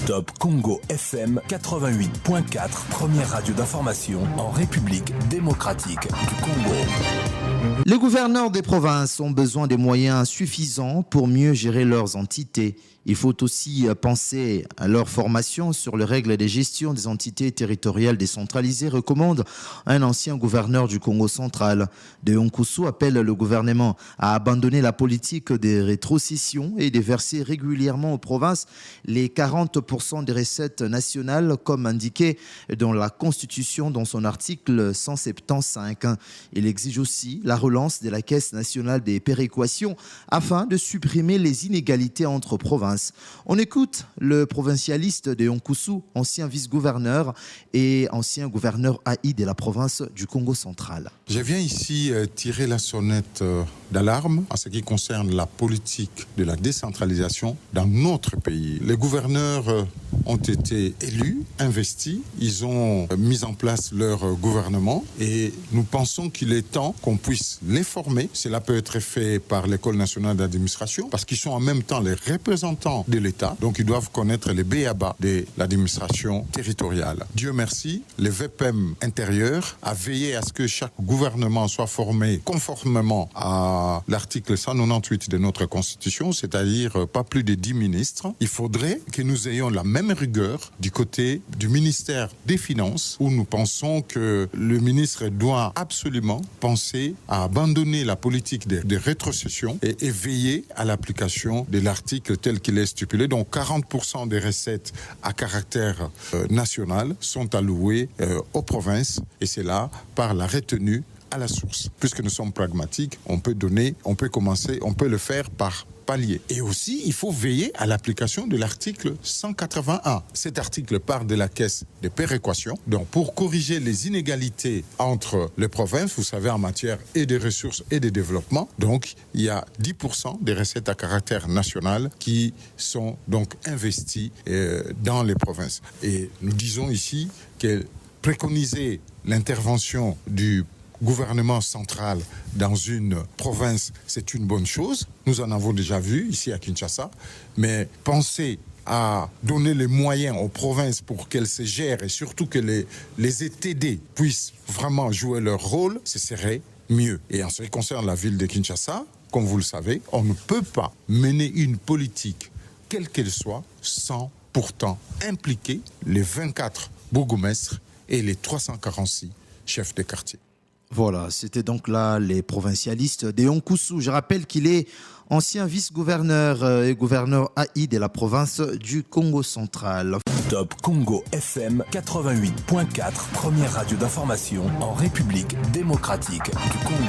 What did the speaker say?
Top Congo FM 88.4, première radio d'information en République démocratique du Congo. Les gouverneurs des provinces ont besoin des moyens suffisants pour mieux gérer leurs entités. Il faut aussi penser à leur formation sur les règles de gestion des entités territoriales décentralisées, recommande un ancien gouverneur du Congo central. Deon Koussou appelle le gouvernement à abandonner la politique des rétrocessions et de verser régulièrement aux provinces les 40% des recettes nationales comme indiqué dans la Constitution dans son article 175. Il exige aussi la relance de la Caisse nationale des péréquations afin de supprimer les inégalités entre provinces. On écoute le provincialiste de Yonkoussou, ancien vice-gouverneur et ancien gouverneur AI de la province du Congo central. Je viens ici tirer la sonnette d'alarme en ce qui concerne la politique de la décentralisation dans notre pays. Les gouverneurs ont été élus, investis, ils ont mis en place leur gouvernement et nous pensons qu'il est temps qu'on puisse les former. Cela peut être fait par l'École nationale d'administration parce qu'ils sont en même temps les représentants de l'État, donc ils doivent connaître les b.a.-ba de l'administration territoriale. Dieu merci, le VPM intérieur a veillé à ce que chaque gouvernement soit formé conformément à l'article 198 de notre Constitution, c'est-à-dire pas plus de 10 ministres. Il faudrait que nous ayons la même rigueur du côté du ministère des Finances, où nous pensons que le ministre doit absolument penser à abandonner la politique de rétrocession et veiller à l'application de l'article tel qu'il est stipulé. Donc 40% des recettes à caractère national sont allouées aux provinces et c'est là par la retenue à la source. Puisque nous sommes pragmatiques, on peut le faire par palier. Et aussi, il faut veiller à l'application de l'article 181. Cet article parle de la caisse de péréquation. Donc, pour corriger les inégalités entre les provinces, vous savez, en matière et de ressources et de développement, donc, il y a 10% des recettes à caractère national qui sont donc investies dans les provinces. Et nous disons ici que préconiser l'intervention du gouvernement central dans une province, c'est une bonne chose. Nous en avons déjà vu ici à Kinshasa. Mais penser à donner les moyens aux provinces pour qu'elles se gèrent et surtout que les ETD puissent vraiment jouer leur rôle, ce serait mieux. Et en ce qui concerne la ville de Kinshasa, comme vous le savez, on ne peut pas mener une politique, quelle qu'elle soit, sans pourtant impliquer les 24 bourgmestres et les 346 chefs de quartier. Voilà, c'était donc là les provincialistes de Yonkoussou. Je rappelle qu'il est ancien vice-gouverneur et gouverneur AI de la province du Congo central. Top Congo FM 88.4, première radio d'information en République démocratique du Congo.